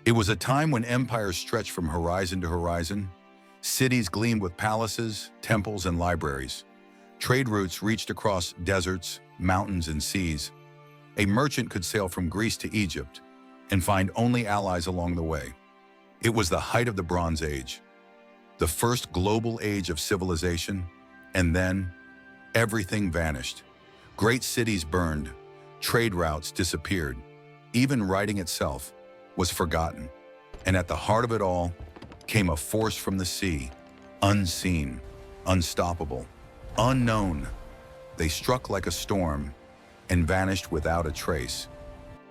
It was a time when empires stretched from horizon to horizon. Cities gleamed with palaces, temples, and libraries. Trade routes reached across deserts, mountains, and seas. A merchant could sail from Greece to Egypt and find only allies along the way. It was the height of the Bronze Age, the first global age of civilization, and then everything vanished. Great cities burned, trade routes disappeared, even writing itself was forgotten. And at the heart of it all came a force from the sea, unseen, unstoppable, unknown. They struck like a storm and vanished without a trace.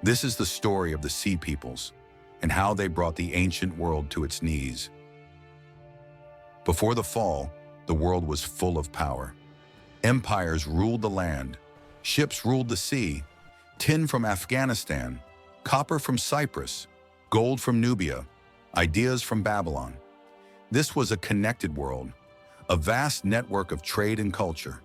This is the story of the Sea Peoples and how they brought the ancient world to its knees. Before the fall, the world was full of power. Empires ruled the land, ships ruled the sea, tin from Afghanistan, copper from Cyprus, gold from Nubia, ideas from Babylon. This was a connected world, a vast network of trade and culture.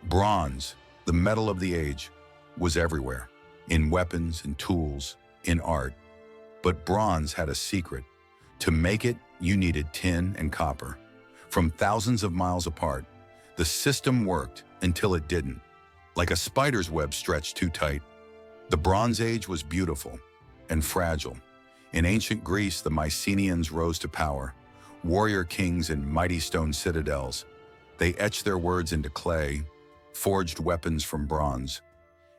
Bronze, the metal of the age, was everywhere, in weapons and tools, in art. But bronze had a secret. To make it, you needed tin and copper. From thousands of miles apart, the system worked until it didn't. Like a spider's web stretched too tight. The Bronze Age was beautiful and fragile. In ancient Greece, the Mycenaeans rose to power, warrior kings in mighty stone citadels. They etched their words into clay, forged weapons from bronze,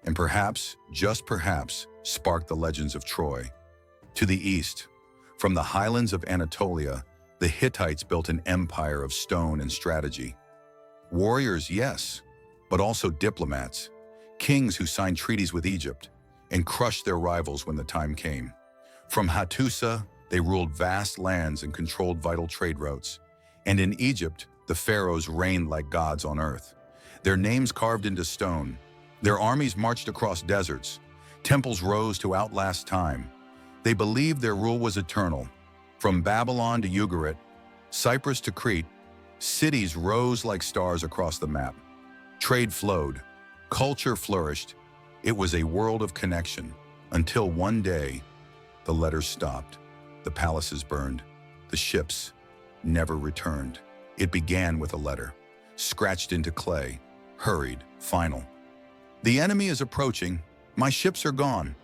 and perhaps, just perhaps, sparked the legends of Troy. To the east, from the highlands of Anatolia, the Hittites built an empire of stone and strategy. Warriors, yes, but also diplomats, kings who signed treaties with Egypt and crushed their rivals when the time came. From Hattusa, they ruled vast lands and controlled vital trade routes. And in Egypt, the pharaohs reigned like gods on earth. Their names carved into stone. Their armies marched across deserts. Temples rose to outlast time. They believed their rule was eternal. From Babylon to Ugarit, Cyprus to Crete, cities rose like stars across the map. Trade flowed. Culture flourished. It was a world of connection. Until one day, the letters stopped. The palaces burned. The ships never returned. It began with a letter, scratched into clay, hurried, final. The enemy is approaching. My ships are gone.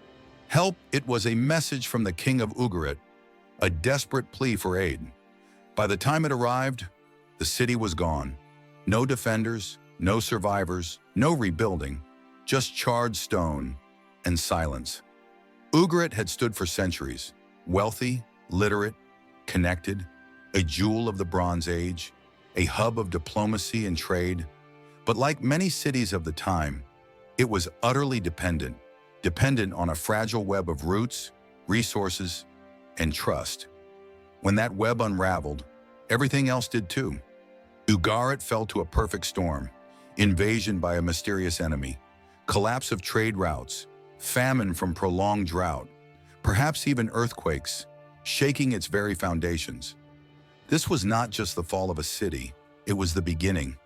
Help! It was a message from the king of Ugarit, a desperate plea for aid. By the time it arrived, the city was gone. No defenders, no survivors, no rebuilding, just charred stone and silence. Ugarit had stood for centuries, wealthy, literate, connected, a jewel of the Bronze Age, a hub of diplomacy and trade. But like many cities of the time, it was utterly dependent on a fragile web of roots, resources, and trust. When that web unraveled, everything else did too. Ugarit fell to a perfect storm, invasion by a mysterious enemy, collapse of trade routes, famine from prolonged drought, perhaps even earthquakes, shaking its very foundations. This was not just the fall of a city, it was the beginning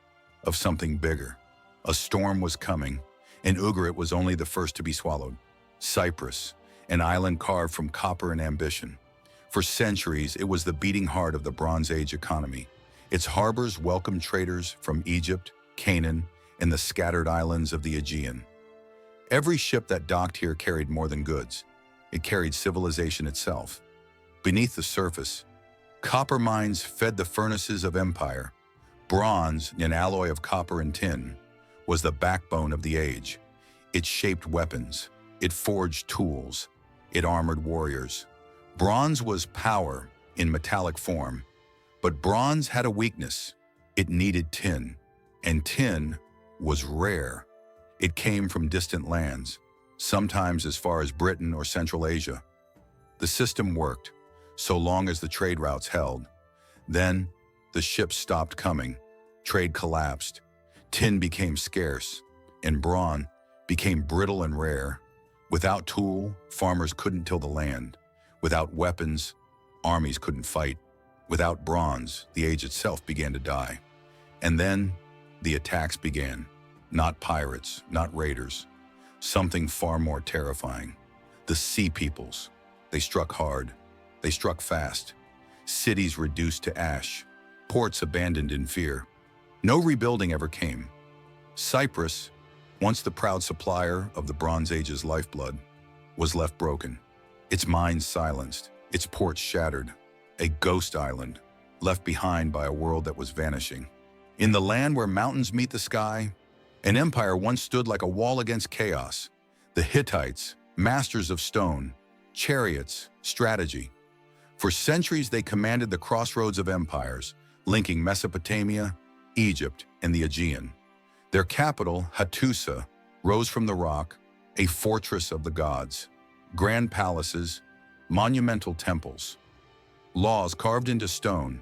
of something bigger. A storm was coming, and Ugarit was only the first to be swallowed. Cyprus, an island carved from copper and ambition. For centuries, it was the beating heart of the Bronze Age economy. Its harbors welcomed traders from Egypt, Canaan, and the scattered islands of the Aegean. Every ship that docked here carried more than goods. It carried civilization itself. Beneath the surface, copper mines fed the furnaces of empire. Bronze, an alloy of copper and tin, was the backbone of the age. It shaped weapons. It forged tools. It armored warriors. Bronze was power in metallic form. But bronze had a weakness. It needed tin. And tin was rare. It came from distant lands, sometimes as far as Britain or Central Asia. The system worked, so long as the trade routes held. Then, the ships stopped coming. Trade collapsed. Tin became scarce, and bronze became brittle and rare. Without tool, farmers couldn't till the land. Without weapons, armies couldn't fight. Without bronze, the age itself began to die. And then, the attacks began. Not pirates, not raiders. Something far more terrifying. The Sea Peoples. They struck hard. They struck fast. Cities reduced to ash. Ports abandoned in fear. No rebuilding ever came. Cyprus, once the proud supplier of the Bronze Age's lifeblood, was left broken. Its mines silenced, its ports shattered. A ghost island, left behind by a world that was vanishing. In the land where mountains meet the sky, an empire once stood like a wall against chaos. The Hittites, masters of stone, chariots, strategy. For centuries they commanded the crossroads of empires, linking Mesopotamia, Egypt, and the Aegean. Their capital, Hattusa, rose from the rock, a fortress of the gods. Grand palaces, monumental temples. Laws carved into stone.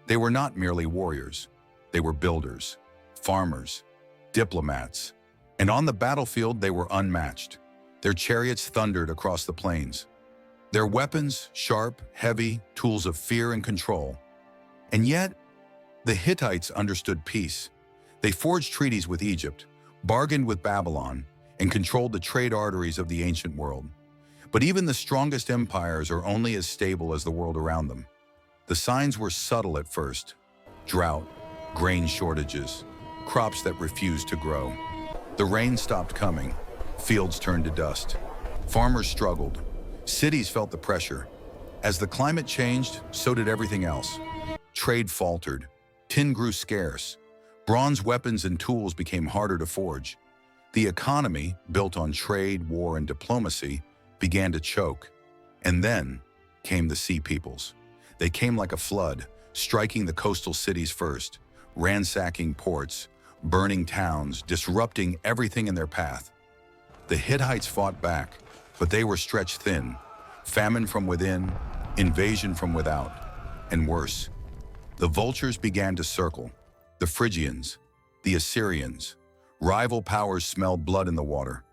They were not merely warriors. They were builders, farmers, diplomats. And on the battlefield they were unmatched. Their chariots thundered across the plains. Their weapons, sharp, heavy, tools of fear and control. And yet, the Hittites understood peace. They forged treaties with Egypt, bargained with Babylon, and controlled the trade arteries of the ancient world. But even the strongest empires are only as stable as the world around them. The signs were subtle at first. Drought, grain shortages, crops that refused to grow. The rain stopped coming. Fields turned to dust. Farmers struggled. Cities felt the pressure. As the climate changed, so did everything else. Trade faltered. Tin grew scarce. Bronze weapons and tools became harder to forge. The economy, built on trade, war, and diplomacy, began to choke. And then came the Sea Peoples. They came like a flood, striking the coastal cities first, ransacking ports, burning towns, disrupting everything in their path. The Hittites fought back, but they were stretched thin. Famine from within, invasion from without, and worse. The vultures began to circle. The Phrygians, the Assyrians. Rival powers smelled blood in the water.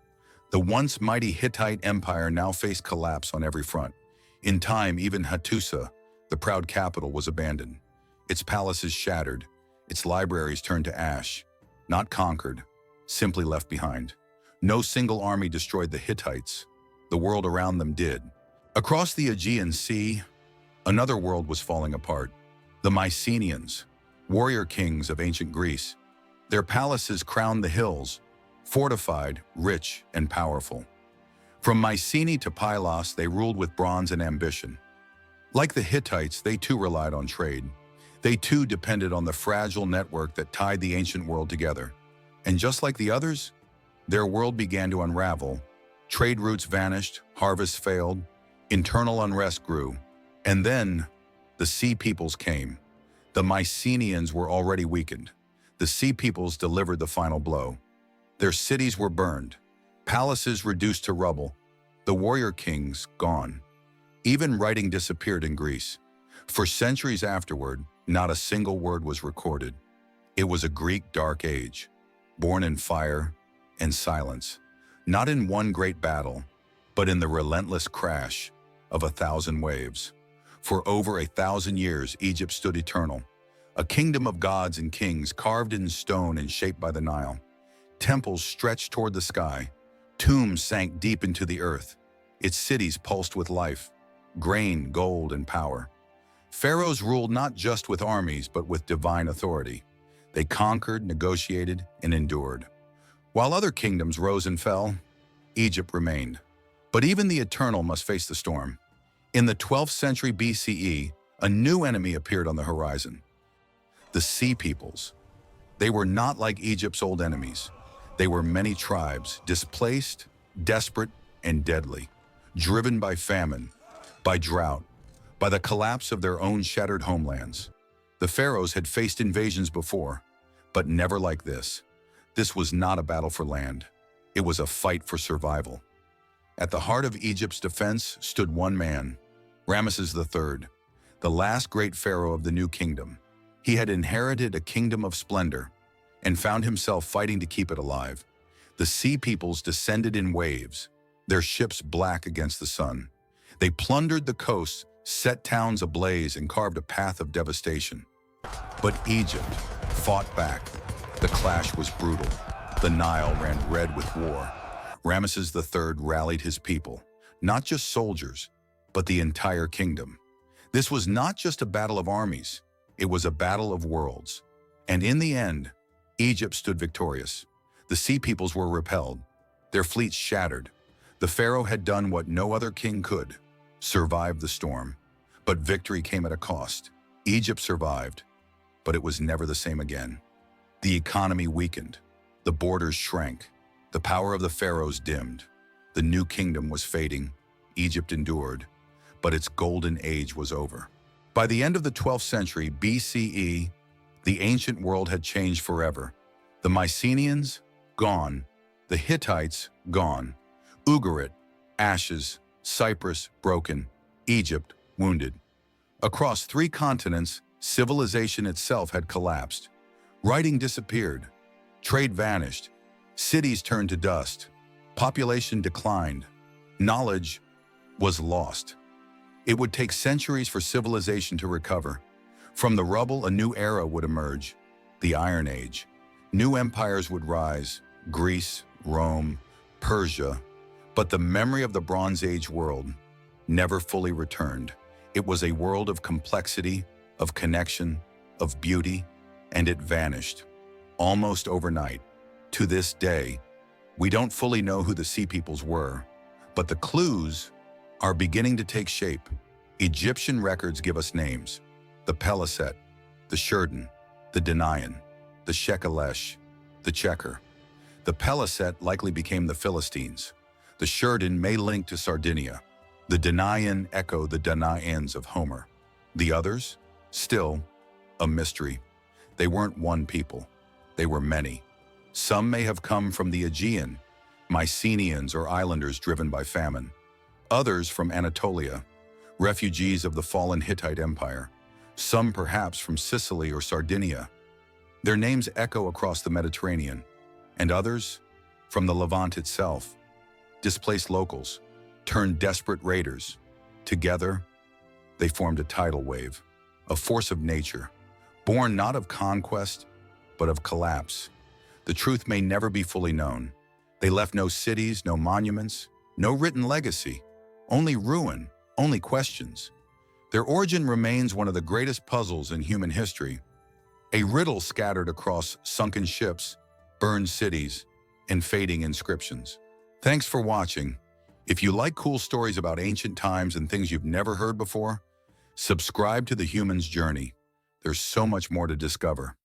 The once mighty Hittite empire now faced collapse on every front. In time, even Hattusa, the proud capital, was abandoned. Its palaces shattered, its libraries turned to ash. Not conquered, simply left behind. No single army destroyed the Hittites. The world around them did. Across the Aegean Sea, another world was falling apart. The Mycenaeans, warrior kings of ancient Greece. Their palaces crowned the hills, fortified, rich, and powerful. From Mycenae to Pylos, they ruled with bronze and ambition. Like the Hittites, they too relied on trade. They too depended on the fragile network that tied the ancient world together. And just like the others, their world began to unravel. Trade routes vanished, harvests failed, internal unrest grew. And then the Sea Peoples came. The Mycenaeans were already weakened. The Sea Peoples delivered the final blow. Their cities were burned, palaces reduced to rubble, the warrior kings gone. Even writing disappeared in Greece. For centuries afterward, not a single word was recorded. It was a Greek dark age, born in fire and silence, not in one great battle, but in the relentless crash of 1,000 waves. For over 1,000 years, Egypt stood eternal, a kingdom of gods and kings carved in stone and shaped by the Nile. Temples stretched toward the sky, tombs sank deep into the earth. Its cities pulsed with life, grain, gold, and power. Pharaohs ruled not just with armies, but with divine authority. They conquered, negotiated, and endured. While other kingdoms rose and fell, Egypt remained. But even the eternal must face the storm. In the 12th century BCE, a new enemy appeared on the horizon. The Sea Peoples. They were not like Egypt's old enemies. They were many tribes, displaced, desperate, and deadly, driven by famine, by drought, by the collapse of their own shattered homelands. The pharaohs had faced invasions before, but never like this. This was not a battle for land. It was a fight for survival. At the heart of Egypt's defense stood one man, Ramesses III, the last great pharaoh of the new kingdom. He had inherited a kingdom of splendor and found himself fighting to keep it alive. The Sea Peoples descended in waves, their ships black against the sun. They plundered the coasts, set towns ablaze, and carved a path of devastation. But Egypt fought back. The clash was brutal. The Nile ran red with war. Ramesses III rallied his people, not just soldiers, but the entire kingdom. This was not just a battle of armies, it was a battle of worlds. And in the end, Egypt stood victorious. The sea peoples were repelled, their fleets shattered. The pharaoh had done what no other king could, survive the storm. But victory came at a cost. Egypt survived, but it was never the same again. The economy weakened, the borders shrank, the power of the pharaohs dimmed. The new kingdom was fading, Egypt endured, but its golden age was over. By the end of the 12th century BCE, the ancient world had changed forever. The Mycenaeans, gone. The Hittites, gone. Ugarit, ashes. Cyprus, broken. Egypt, wounded. Across 3 continents, civilization itself had collapsed. Writing disappeared. Trade vanished. Cities turned to dust. Population declined. Knowledge was lost. It would take centuries for civilization to recover. From the rubble, a new era would emerge, the Iron Age. New empires would rise, Greece, Rome, Persia. But the memory of the Bronze Age world never fully returned. It was a world of complexity, of connection, of beauty, and it vanished, almost overnight. To this day, we don't fully know who the Sea Peoples were, but the clues are beginning to take shape. Egyptian records give us names: the Peliset, the Shurden, the Danaan, the Shekelesh, the Checker. The Peliset likely became the Philistines. The Shurden may link to Sardinia. The Danaan echo the Danaans of Homer. The others? Still, a mystery. They weren't one people. They were many. Some may have come from the Aegean, Mycenaeans or islanders driven by famine. Others from Anatolia, refugees of the fallen Hittite Empire. Some perhaps from Sicily or Sardinia. Their names echo across the Mediterranean. And others from the Levant itself. Displaced locals, turned desperate raiders. Together, they formed a tidal wave, a force of nature, born not of conquest, but of collapse. The truth may never be fully known. They left no cities, no monuments, no written legacy, only ruin, only questions. Their origin remains one of the greatest puzzles in human history, a riddle scattered across sunken ships, burned cities, and fading inscriptions. Thanks for watching. If you like cool stories about ancient times and things you've never heard before, subscribe to The Human's Journey. There's so much more to discover.